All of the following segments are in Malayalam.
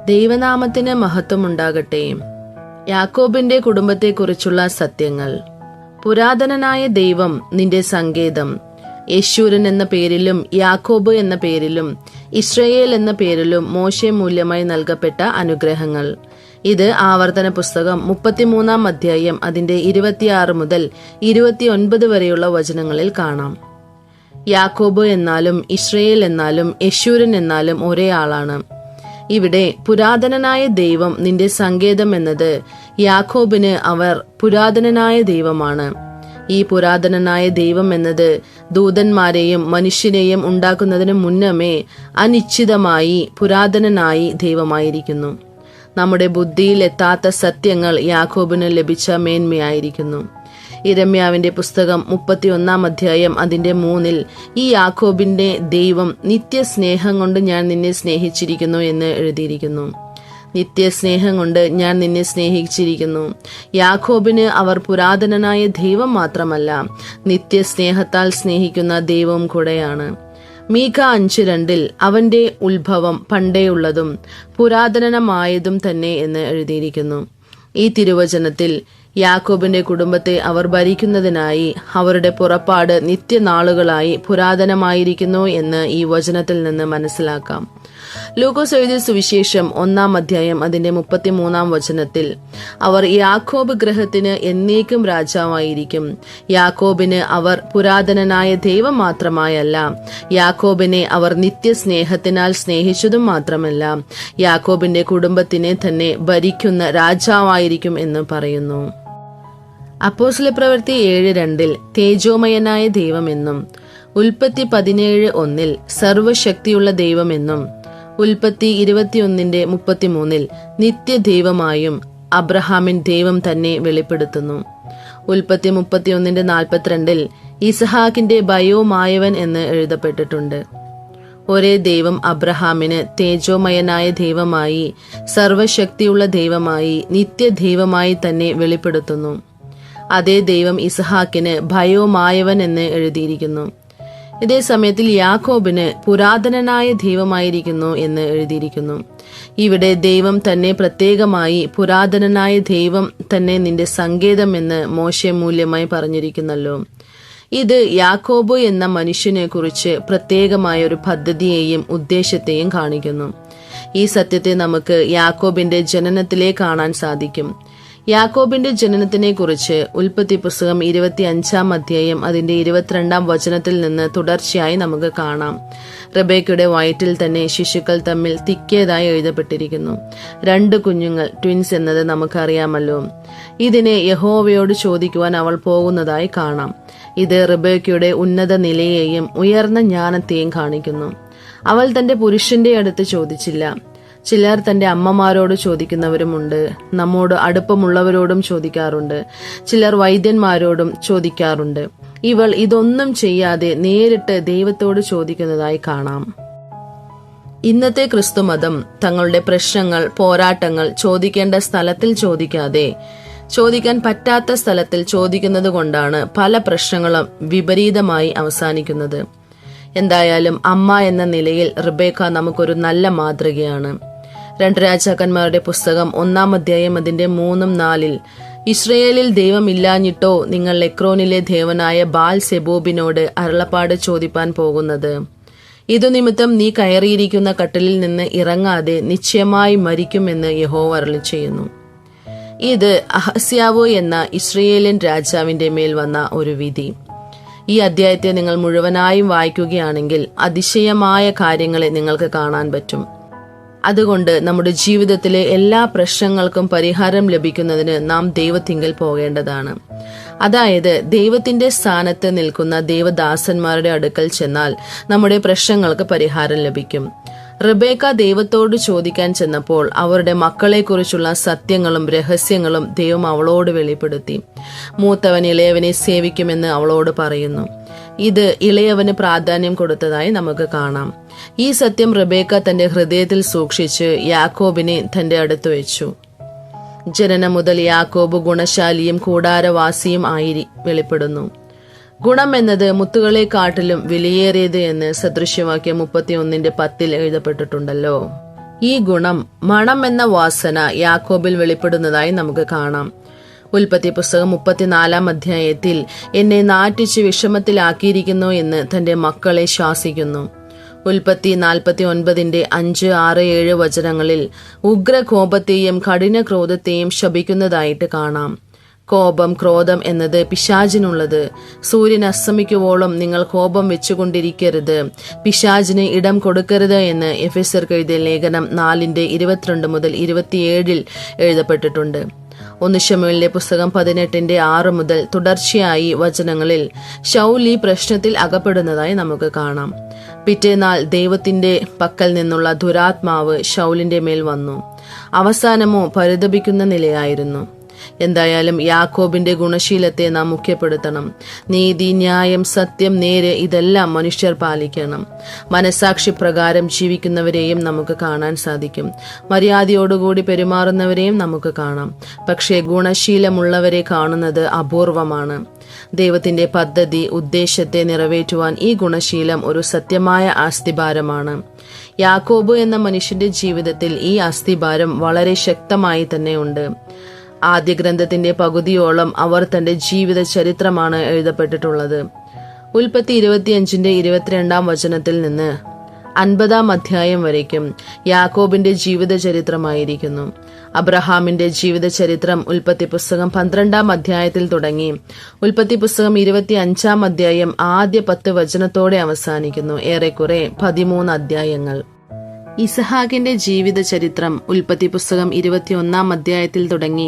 ദൈവനാമത്തിന് മഹത്വമുണ്ടാകട്ടെ. യാക്കോബിന്റെ കുടുംബത്തെക്കുറിച്ചുള്ള സത്യങ്ങൾ. പുരാതനനായ ദൈവം നിന്റെ സങ്കേതം. യെശൂരൻ എന്ന പേരിലും യാക്കോബ് എന്ന പേരിലും ഇസ്രയേൽ എന്ന പേരിലും മോശെ മൂല്യമായി നൽകപ്പെട്ട അനുഗ്രഹങ്ങൾ. ഇത് ആവർത്തന പുസ്തകം 33 അധ്യായം അതിന്റെ 26 മുതൽ 29 വരെയുള്ള വചനങ്ങളിൽ കാണാം. യാക്കോബ് എന്നാലും ഇസ്രയേൽ എന്നാലും യെശൂരൻ എന്നാലും ഒരേ ആളാണ്. ഇവിടെ പുരാതനനായ ദൈവം നിന്റെ സങ്കേതം എന്നത് യാക്കോബിന് അവർ പുരാതനനായ ദൈവമാണ്. ഈ പുരാതനനായ ദൈവം എന്നത് ദൂതന്മാരെയും മനുഷ്യരെയും ഉണ്ടാക്കുന്നതിന് മുന്നമേ അനിശ്ചിതമായി പുരാതനനായി ദൈവമായിരിക്കുന്നു. നമ്മുടെ ബുദ്ധിയിൽ എത്താത്ത സത്യങ്ങൾ യാക്കോബിന് ലഭിച്ച മേന്മയായിരിക്കുന്നു. യിരെമ്യാവിന്റെ പുസ്തകം 31 അധ്യായം അതിന്റെ 3 ഈ യാക്കോബിന്റെ ദൈവം നിത്യസ്നേഹം കൊണ്ട് ഞാൻ നിന്നെ സ്നേഹിച്ചിരിക്കുന്നു എന്ന് എഴുതിയിരിക്കുന്നു. നിത്യസ്നേഹം കൊണ്ട് ഞാൻ നിന്നെ സ്നേഹിച്ചിരിക്കുന്നു. യാക്കോബിന് അവർ പുരാതനനായ ദൈവം മാത്രമല്ല, നിത്യസ്നേഹത്താൽ സ്നേഹിക്കുന്ന ദൈവവും കൂടെയാണ്. മീഖ 5:2 അവന്റെ ഉത്ഭവം പണ്ടേയുള്ളതും പുരാതനമായതും തന്നെ എന്ന് എഴുതിയിരിക്കുന്നു. ഈ തിരുവചനത്തിൽ യാക്കോബിന്റെ കുടുംബത്തെ അവർ ഭരിക്കുന്നതിനായി അവരുടെ പുറപ്പാട് നിത്യനാളുകളായി പുരാതനമായിരിക്കുന്നു എന്ന് ഈ വചനത്തിൽ നിന്ന് മനസ്സിലാക്കാം. ലൂക്കോസ് എഴുതിയ സുവിശേഷം 1 അധ്യായം അതിന്റെ 33 വചനത്തിൽ അവർ യാക്കോബ് ഗൃഹത്തിന് എന്നേക്കും രാജാവായിരിക്കും. യാക്കോബിന് അവർ പുരാതനനായ ദൈവം മാത്രമായല്ല, യാക്കോബിനെ അവർ നിത്യസ്നേഹത്തിനാൽ സ്നേഹിച്ചതും മാത്രമല്ല, യാക്കോബിന്റെ കുടുംബത്തിനെ തന്നെ ഭരിക്കുന്ന രാജാവായിരിക്കും എന്ന് പറയുന്നു. അപ്പോസ്തലപ്രവൃത്തി 7:2 തേജോമയനായ ദൈവമെന്നും ഉൽപ്പത്തി 17:1 സർവശക്തിയുള്ള ദൈവമെന്നും ഉൽപ്പത്തി 21:33 നിത്യദൈവമായും അബ്രഹാമിൻ ദൈവം തന്നെ വെളിപ്പെടുത്തുന്നു. ഉൽപ്പത്തി 31:42 ഇസ്ഹാക്കിന്റെ ഭയവുമായവൻ എന്ന് എഴുതപ്പെട്ടിട്ടുണ്ട്. ഒരേ ദൈവം അബ്രഹാമിന് തേജോമയനായ ദൈവമായി, സർവശക്തിയുള്ള ദൈവമായി, നിത്യദൈവമായി തന്നെ വെളിപ്പെടുത്തുന്നു. അതേ ദൈവം ഇസ്ഹാക്കിന് ഭയവുമായവൻ എന്ന് എഴുതിയിരിക്കുന്നു. ഇതേ സമയത്തിൽ യാക്കോബിന് പുരാതനനായ ദൈവമായിരിക്കുന്നു എന്ന് എഴുതിയിരിക്കുന്നു. ഇവിടെ ദൈവം തന്നെ പ്രത്യേകമായി പുരാതനനായ ദൈവം തന്നെ നിന്റെ സങ്കേതം എന്ന് മോശെ മൂല്യമായി പറഞ്ഞിരിക്കുന്നല്ലോ. ഇത് യാക്കോബ് എന്ന മനുഷ്യനെ കുറിച്ച് പ്രത്യേകമായ ഒരു പദ്ധതിയെയും ഉദ്ദേശത്തെയും കാണിക്കുന്നു. ഈ സത്യത്തെ നമുക്ക് യാക്കോബിന്റെ ജനനത്തിലേ കാണാൻ സാധിക്കും. യാക്കോബിന്റെ ജനനത്തിനെ കുറിച്ച് ഉൽപ്പത്തി പുസ്തകം 25 അധ്യായം അതിന്റെ 22 വചനത്തിൽ നിന്ന് തുടർച്ചയായി നമുക്ക് കാണാം. റബേക്കയുടെ വയറ്റിൽ തന്നെ ശിശുക്കൾ തമ്മിൽ തിക്കിയതായി എഴുതപ്പെട്ടിരിക്കുന്നു. 2 കുഞ്ഞുങ്ങൾ, ട്വിൻസ് എന്നത് നമുക്കറിയാമല്ലോ. ഇതിനെ യഹോവയോട് ചോദിക്കുവാൻ അവൾ പോകുന്നതായി കാണാം. ഇത് റബേക്കയുടെ ഉന്നത നിലയെയും ഉയർന്ന ജ്ഞാനത്തെയും കാണിക്കുന്നു. അവൾ തന്റെ പുരുഷന്റെ അടുത്ത് ചോദിച്ചില്ല. ചിലർ തന്റെ അമ്മമാരോട് ചോദിക്കുന്നവരുമുണ്ട്, നമ്മോട് അടുപ്പമുള്ളവരോടും ചോദിക്കാറുണ്ട്, ചിലർ വൈദ്യന്മാരോടും ചോദിക്കാറുണ്ട്. ഇവൾ ഇതൊന്നും ചെയ്യാതെ നേരിട്ട് ദൈവത്തോട് ചോദിക്കുന്നതായി കാണാം. ഇന്നത്തെ ക്രിസ്തുമതം തങ്ങളുടെ പ്രശ്നങ്ങൾ, പോരാട്ടങ്ങൾ ചോദിക്കേണ്ട സ്ഥലത്തിൽ ചോദിക്കാതെ ചോദിക്കാൻ പറ്റാത്ത സ്ഥലത്തിൽ ചോദിക്കുന്നത് കൊണ്ടാണ് പല പ്രശ്നങ്ങളും വിപരീതമായി അവസാനിക്കുന്നത്. എന്തായാലും അമ്മ എന്ന നിലയിൽ റിബേക്ക നമുക്കൊരു നല്ല മാതൃകയാണ്. 2 രാജാക്കന്മാരുടെ പുസ്തകം 1 അധ്യായം അതിന്റെ 3-4 ഇസ്രയേലിൽ ദൈവമില്ലാഞ്ഞിട്ടോ നിങ്ങൾ എക്രോനിലെ ദേവനായ ബാൽ സെബൂബിനോട് അരുളപ്പാട് ചോദിപ്പാൻ പോകുന്നത്? ഇതു നിമിത്തം നീ കയറിയിരിക്കുന്ന കട്ടിലിൽ നിന്ന് ഇറങ്ങാതെ നിശ്ചയമായി മരിക്കുമെന്ന് യഹോവ അരുളിച്ചെയ്യുന്നു. ഇത് അഹസ്യാവ് എന്ന ഇസ്രയേലിൻ രാജാവിന്റെ മേൽ വന്ന ഒരു വിധി. ഈ അധ്യായത്തെ നിങ്ങൾ മുഴുവനായും വായിക്കുകയാണെങ്കിൽ അതിശയമായ കാര്യങ്ങളെ നിങ്ങൾക്ക് കാണാൻ പറ്റും. അതുകൊണ്ട് നമ്മുടെ ജീവിതത്തിലെ എല്ലാ പ്രശ്നങ്ങൾക്കും പരിഹാരം ലഭിക്കുന്നതിന് നാം ദൈവത്തിങ്കൽ പോകേണ്ടതാണ്. അതായത് ദൈവത്തിന്റെ സ്ഥാനത്ത് നിൽക്കുന്ന ദൈവദാസന്മാരുടെ അടുക്കൽ ചെന്നാൽ നമ്മുടെ പ്രശ്നങ്ങൾക്ക് പരിഹാരം ലഭിക്കും. റിബേക്ക ദൈവത്തോട് ചോദിക്കാൻ ചെന്നപ്പോൾ അവരുടെ മക്കളെക്കുറിച്ചുള്ള സത്യങ്ങളും രഹസ്യങ്ങളും ദൈവം അവളോട് വെളിപ്പെടുത്തി. മൂത്തവൻ ഇളയവനെ സേവിക്കുമെന്ന് അവളോട് പറയുന്നു. ഇത് ഇളയവന് പ്രാധാന്യം കൊടുത്തതായി നമുക്ക് കാണാം. ഈ സത്യം റിബേക്ക തന്റെ ഹൃദയത്തിൽ സൂക്ഷിച്ച് യാക്കോബിനെ തന്റെ അടുത്ത് വെച്ചു. ജനനം മുതൽ യാക്കോബ് ഗുണശാലിയും കൂടാരവാസിയും ആയി വെളിപ്പെടുന്നു. ഗുണം എന്നത് മുത്തുകളെക്കാട്ടിലും വിലയേറിയത് എന്ന് സദൃശ്യവാക്യം 31:10 എഴുതപ്പെട്ടിട്ടുണ്ടല്ലോ. ഈ ഗുണം മണം എന്ന വാസന യാക്കോബിൽ വെളിപ്പെടുന്നതായി നമുക്ക് കാണാം. ഉൽപ്പത്തി പുസ്തകം 34 അധ്യായത്തിൽ എന്നെ നാറ്റിച്ച് വിഷമത്തിലാക്കിയിരിക്കുന്നു എന്ന് തന്റെ മക്കളെ ശാസിക്കുന്നു. ഉൽപ്പത്തി 49 5, 6, 7 വചനങ്ങളിൽ ഉഗ്രകോപത്തെയും കഠിന ക്രോധത്തെയും ശപിക്കുന്നതായിട്ട് കാണാം. കോപം, ക്രോധം എന്നത് പിശാചിനുള്ളത്. സൂര്യൻ അസ്തമിക്കുവോളം നിങ്ങൾ കോപം വെച്ചുകൊണ്ടിരിക്കരുത്, പിശാചിന് ഇടം കൊടുക്കരുത് എന്ന് എഫെസ്യർക്ക് എഴുതിയ ലേഖനം 4:22 മുതൽ 27 എഴുതപ്പെട്ടിട്ടുണ്ട്. 1 ശമൂവേലിന്റെ പുസ്തകം 18:6 മുതൽ തുടർച്ചയായി വചനങ്ങളിൽ ശൗൽ ഈ പ്രശ്നത്തിൽ അകപ്പെടുന്നതായി നമുക്ക് കാണാം. പിറ്റേനാൾ ദൈവത്തിന്റെ പക്കൽ നിന്നുള്ള ദുരാത്മാവ് ശൗലിന്റെ മേൽ വന്നു. അവസാനമോ പരിതപിക്കുന്ന നിലയായിരുന്നു. എന്തായാലും യാക്കോബിന്റെ ഗുണശീലത്തെ നാം മുഖ്യപ്പെടുത്തണം. നീതി, ന്യായം, സത്യം, നേര് ഇതെല്ലാം മനുഷ്യർ പാലിക്കണം. മനസാക്ഷി പ്രകാരം ജീവിക്കുന്നവരെയും നമുക്ക് കാണാൻ സാധിക്കും. മര്യാദയോടുകൂടി പെരുമാറുന്നവരെയും നമുക്ക് കാണാം. പക്ഷേ ഗുണശീലമുള്ളവരെ കാണുന്നത് അപൂർവമാണ്. ദൈവത്തിന്റെ പദ്ധതി, ഉദ്ദേശത്തെ നിറവേറ്റുവാൻ ഈ ഗുണശീലം ഒരു സത്യമായ അസ്ഥിഭാരമാണ്. യാക്കോബ് എന്ന മനുഷ്യന്റെ ജീവിതത്തിൽ ഈ അസ്ഥിഭാരം വളരെ ശക്തമായി തന്നെ ഉണ്ട്. ആദ്യ ഗ്രന്ഥത്തിന്റെ പകുതിയോളം അവർ തന്റെ ജീവിത ചരിത്രമാണ് എഴുതപ്പെട്ടിട്ടുള്ളത്. ഉൽപ്പത്തി 25:22 വചനത്തിൽ നിന്ന് 50 അധ്യായം വരയ്ക്കും യാക്കോബിന്റെ ജീവിത ചരിത്രമായിരിക്കുന്നു. അബ്രഹാമിന്റെ ജീവിത ചരിത്രം ഉൽപ്പത്തി പുസ്തകം 12 അധ്യായത്തിൽ തുടങ്ങി ഉൽപ്പത്തി പുസ്തകം 25 അധ്യായം ആദ്യ 10 വചനത്തോടെ അവസാനിക്കുന്നു. ഏറെക്കുറെ 13 അധ്യായങ്ങൾ. ഇസഹാക്കിന്റെ ജീവിത ചരിത്രം ഉൽപ്പത്തി പുസ്തകം 21 അധ്യായത്തിൽ തുടങ്ങി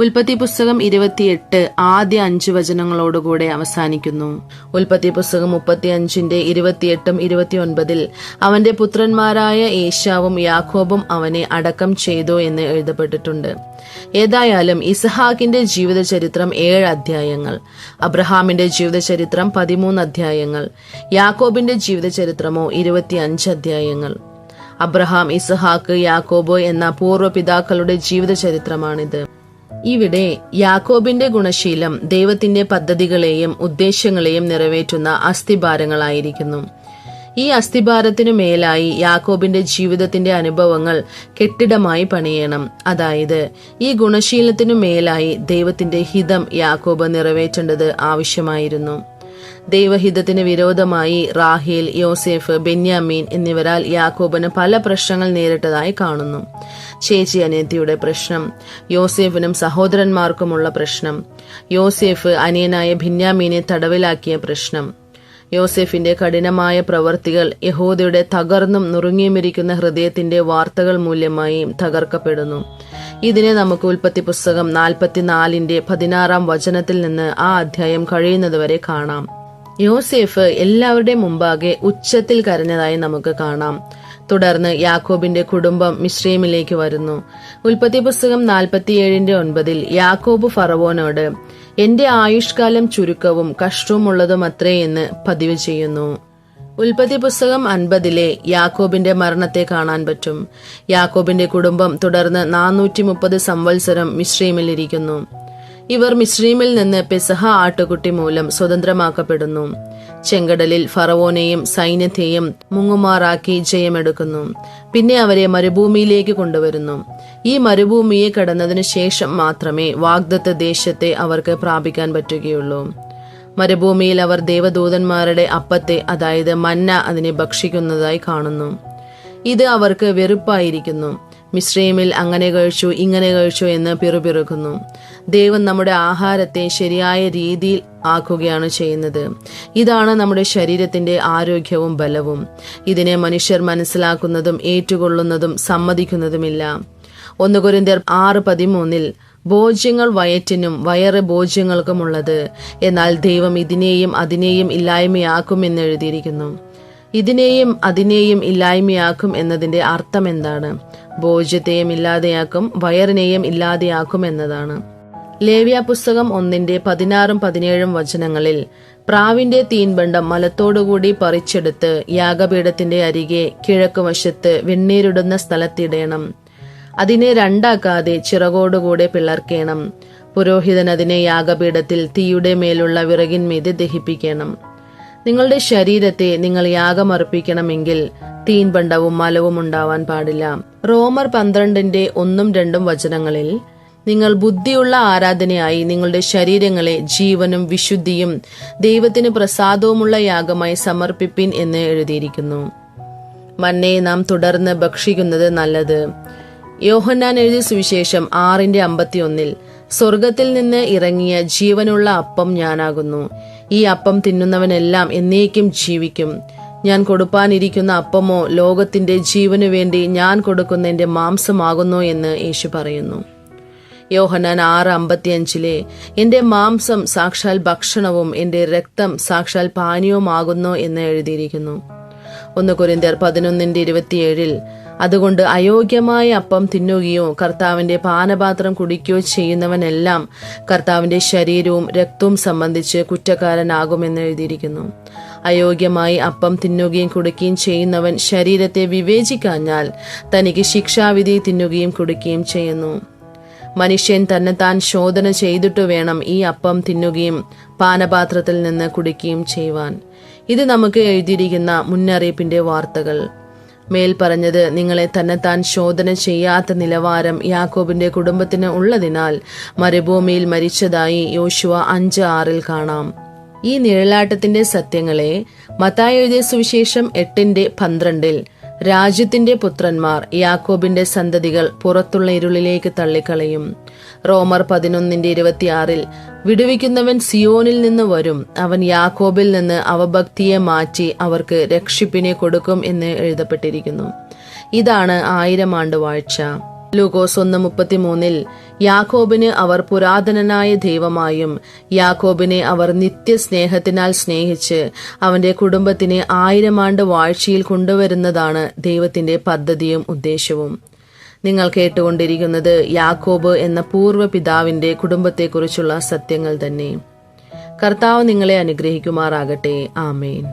ഉൽപ്പത്തി പുസ്തകം 28 ആദ്യ 5 വചനങ്ങളോടുകൂടെ അവസാനിക്കുന്നു. ഉൽപ്പത്തി പുസ്തകം 35:28 29 അവന്റെ പുത്രന്മാരായ ഏശാവും യാക്കോബും അവനെ അടക്കം ചെയ്തു എന്ന് എഴുതപ്പെട്ടിട്ടുണ്ട്. ഏതായാലും ഇസഹാക്കിന്റെ ജീവിത ചരിത്രം 7 അധ്യായങ്ങൾ, അബ്രഹാമിന്റെ ജീവിത ചരിത്രം 13 അധ്യായങ്ങൾ, യാക്കോബിന്റെ ജീവിത ചരിത്രമോ 25 അധ്യായങ്ങൾ. അബ്രഹാം, ഇസഹാക്ക്, യാക്കോബ് എന്ന പൂർവ്വപിതാക്കളുടെ ജീവിത ചരിത്രമാണിത്. ഇവിടെ യാക്കോബിന്റെ ഗുണശീലം ദൈവത്തിന്റെ പദ്ധതികളെയും ഉദ്ദേശങ്ങളെയും നിറവേറ്റുന്ന അസ്ഥിഭാരങ്ങളായിരിക്കുന്നു. ഈ അസ്ഥിഭാരത്തിനു മേലായി യാക്കോബിന്റെ ജീവിതത്തിന്റെ അനുഭവങ്ങൾ കെട്ടിടമായി പണിയണം. അതായത് ഈ ഗുണശീലത്തിനു മേലായി ദൈവത്തിന്റെ ഹിതം യാക്കോബ് നിറവേറ്റേണ്ടത് ആവശ്യമായിരുന്നു. ദൈവഹിതത്തിന് വിരോധമായി റാഹേൽ, യോസേഫ്, ബെന്യാമീൻ എന്നിവരാൽ യാക്കോബിന് പല പ്രശ്നങ്ങൾ നേരിട്ടതായി കാണുന്നു. ചേച്ചി അനിയത്തിയുടെ പ്രശ്നം, യോസേഫിനും സഹോദരന്മാർക്കുമുള്ള പ്രശ്നം, യോസേഫ് അനിയനായ ബെന്യാമീനെ തടവിലാക്കിയ പ്രശ്നം, യോസേഫിന്റെ കഠിനമായ പ്രവർത്തികൾ യഹൂദയുടെ തകർന്നും നുറുങ്ങിയുമിരിക്കുന്ന ഹൃദയത്തിന്റെ വാർത്തകൾ മൂല്യമായി തകർക്കപ്പെടുന്നു. ഇതിനെ നമുക്ക് ഉൽപ്പത്തി പുസ്തകം 44:16 വചനത്തിൽ നിന്ന് ആ അധ്യായം കഴിയുന്നതുവരെ കാണാം. യോസേഫ് എല്ലാവരുടെയും മുമ്പാകെ ഉച്ചത്തിൽ കരഞ്ഞതായി നമുക്ക് കാണാം. തുടർന്ന് യാക്കോബിന്റെ കുടുംബം മിസ്രൈമിലേക്ക് വരുന്നു. ഉൽപ്പത്തി പുസ്തകം 47:9 യാക്കോബ് ഫറവോനോട് എന്റെ ആയുഷ്കാലം ചുരുക്കവും കഷ്ടവുമുള്ളതുമത്രേ എന്ന് പതിവ് ചെയ്യുന്നു. ഉൽപ്പത്തി പുസ്തകം 50 യാക്കോബിന്റെ മരണത്തെ കാണാൻ പറ്റും. യാക്കോബിന്റെ കുടുംബം തുടർന്ന് 430 സംവത്സരം മിസ്രൈമിൽ ഇരിക്കുന്നു. ഇവർ മിസ്രൈമിൽ നിന്ന് പെസഹ ആട്ടുകുട്ടി മൂലം സ്വതന്ത്രമാക്കപ്പെടുന്നു. ചെങ്കടലിൽ ഫറവോനെയും സൈന്യത്തെയും മുങ്ങുമാറാക്കി ജയമെടുക്കുന്നു. പിന്നെ അവരെ മരുഭൂമിയിലേക്ക് കൊണ്ടുവരുന്നു. ഈ മരുഭൂമിയെ കടന്നതിനു ശേഷം മാത്രമേ വാഗ്ദത്ത ദേശത്തെ അവർക്ക് പ്രാപിക്കാൻ പറ്റുകയുള്ളൂ. മരുഭൂമിയിൽ അവർ ദേവദൂതന്മാരുടെ അപ്പത്തെ, അതായത് മന്ന, അതിനെ ഭക്ഷിക്കുന്നതായി കാണുന്നു. ഇത് അവർക്ക് വെറുപ്പായിരിക്കുന്നു. മിസ്രൈമിൽ അങ്ങനെ കഴിച്ചു, ഇങ്ങനെ കഴിച്ചു എന്ന് പിറുപിറുക്കുന്നു. ദൈവം നമ്മുടെ ആഹാരത്തെ ശരിയായ രീതിയിൽ ആക്കുകയാണ് ചെയ്യുന്നത്. ഇതാണ് നമ്മുടെ ശരീരത്തിന്റെ ആരോഗ്യവും ബലവും. ഇതിനെ മനുഷ്യർ മനസ്സിലാക്കുന്നതും ഏറ്റുകൊള്ളുന്നതും സമ്മതിക്കുന്നതുമില്ല. 1 കൊരിന്ത്യർ 6:13 ഭോജ്യങ്ങൾ വയറ്റിനും വയറ് ഭോജ്യങ്ങൾക്കുമുള്ളത്, എന്നാൽ ദൈവം ഇതിനെയും അതിനെയും ഇല്ലായ്മയാക്കും എന്ന് എഴുതിയിരിക്കുന്നു. ഇതിനെയും അതിനെയും ഇല്ലായ്മയാക്കും എന്നതിന്റെ അർത്ഥം എന്താണ്? ഭോജ്യത്തെയും ഇല്ലാതെയാക്കും, വയറിനെയും ഇല്ലാതെയാക്കും എന്നതാണ്. ലേവ്യ പുസ്തകം 1:16-17 വചനങ്ങളിൽ പ്രാവിന്റെ തീൻപണ്ടം മലത്തോടുകൂടി പറിച്ചെടുത്ത് യാഗപീഠത്തിന്റെ അരികെ കിഴക്കുവശത്ത് വെണ്ണീരിടുന്ന സ്ഥലത്തിടേണം. അതിനെ രണ്ടാക്കാതെ ചിറകോടുകൂടെ പിളർക്കേണം. പുരോഹിതൻ അതിനെ യാഗപീഠത്തിൽ തീയുടെ മേലുള്ള വിറകിന്മീതെ ദഹിപ്പിക്കണം. നിങ്ങളുടെ ശരീരത്തെ നിങ്ങൾ യാഗമർപ്പിക്കണമെങ്കിൽ തീൻപണ്ടവും മലവും ഉണ്ടാവാൻ പാടില്ല. റോമർ 12:1-2 വചനങ്ങളിൽ നിങ്ങൾ ബുദ്ധിയുള്ള ആരാധനയായി നിങ്ങളുടെ ശരീരങ്ങളെ ജീവനും വിശുദ്ധിയും ദൈവത്തിന് പ്രസാദവുമുള്ള യാഗമായി സമർപ്പിപ്പിൻ എന്ന് എഴുതിയിരിക്കുന്നു. മന്നയെ നാം തുടർന്ന് ഭക്ഷിക്കുന്നത് നല്ലത്. യോഹന്നാൻ എഴുതിയ സുവിശേഷം 6:51 സ്വർഗത്തിൽ നിന്ന് ഇറങ്ങിയ ജീവനുള്ള അപ്പം ഞാനാകുന്നു. ഈ അപ്പം തിന്നുന്നവനെല്ലാം എന്നേക്കും ജീവിക്കും. ഞാൻ കൊടുപ്പാനിരിക്കുന്ന അപ്പമോ ലോകത്തിന്റെ ജീവനു വേണ്ടി ഞാൻ കൊടുക്കുന്ന എന്റെ മാംസമാകുന്നു എന്ന് യേശു പറയുന്നു. യോഹന്നാൻ 6:55 എന്റെ മാംസം സാക്ഷാൽ ഭക്ഷണവും എന്റെ രക്തം സാക്ഷാൽ പാനീയവുമാകുന്നു എന്ന് എഴുതിയിരിക്കുന്നു. 1 കൊരിന്ത്യർ 11:27 അതുകൊണ്ട് അയോഗ്യമായ അപ്പം തിന്നുകയോ കർത്താവിന്റെ പാനപാത്രം കുടിക്കുകയോ ചെയ്യുന്നവനെല്ലാം കർത്താവിന്റെ ശരീരവും രക്തവും സംബന്ധിച്ച് കുറ്റക്കാരനാകുമെന്ന് എഴുതിയിരിക്കുന്നു. അയോഗ്യമായി അപ്പം തിന്നുകയും കുടിക്കുകയും ചെയ്യുന്നവൻ ശരീരത്തെ വിവേചിക്കാഞ്ഞാൽ തനിക്ക് ശിക്ഷാവിധി തിന്നുകയും കുടിക്കുകയും ചെയ്യുന്നു. മനുഷ്യൻ തന്നെത്താൻ ശോധന ചെയ്തിട്ടു വേണം ഈ അപ്പം തിന്നുകയും പാനപാത്രത്തിൽ നിന്ന് കുടിക്കുകയും ചെയ്യുവാൻ. ഇത് നമുക്ക് എഴുതിയിരിക്കുന്ന മുന്നറിയിപ്പിന്റെ വാർത്തകൾ. മേൽ പറഞ്ഞത് നിങ്ങളെ തന്നെത്താൻ ശോധന ചെയ്യാത്ത നിലവാരം യാക്കോബിന്റെ കുടുംബത്തിന് ഉള്ളതിനാൽ മരുഭൂമിയിൽ മരിച്ചതായി യോശുവ 5:6 കാണാം. ഈ നിഴലാട്ടത്തിന്റെ സത്യങ്ങളെ മത്തായി എഴുതിയ സുവിശേഷം 8:12 രാജ്യത്തിന്റെ പുത്രന്മാർ യാക്കോബിന്റെ സന്തതികൾ പുറത്തുള്ള ഇരുളിലേക്ക് തള്ളിക്കളയും. റോമർ 11:26 വിടുവിക്കുന്നവൻ സിയോനിൽ നിന്ന് വരും, അവൻ യാക്കോബിൽ നിന്ന് അവഭക്തിയെ മാറ്റി അവർക്ക് രക്ഷിപ്പിനെ കൊടുക്കും എന്ന് എഴുതപ്പെട്ടിരിക്കുന്നു. ഇതാണ് 1000 ആണ്ട് വാഴ്ച. ലൂക്കോസ് 1:33 യാക്കോബിന് അവർ പുരാതനനായ ദൈവമായും യാക്കോബിനെ അവർ നിത്യസ്നേഹത്തിനാൽ സ്നേഹിച്ച് അവന്റെ കുടുംബത്തിനെ 1000 ആണ്ട് വാഴ്ചയിൽ കൊണ്ടുവരുന്നതാണ് ദൈവത്തിന്റെ പദ്ധതിയും ഉദ്ദേശവും. നിങ്ങൾ കേട്ടുകൊണ്ടിരിക്കുന്നത് യാക്കോബ് എന്ന പൂർവ്വ പിതാവിന്റെ കുടുംബത്തെക്കുറിച്ചുള്ള സത്യങ്ങൾ തന്നെ. കർത്താവ് നിങ്ങളെ അനുഗ്രഹിക്കുമാറാകട്ടെ. ആമേൻ.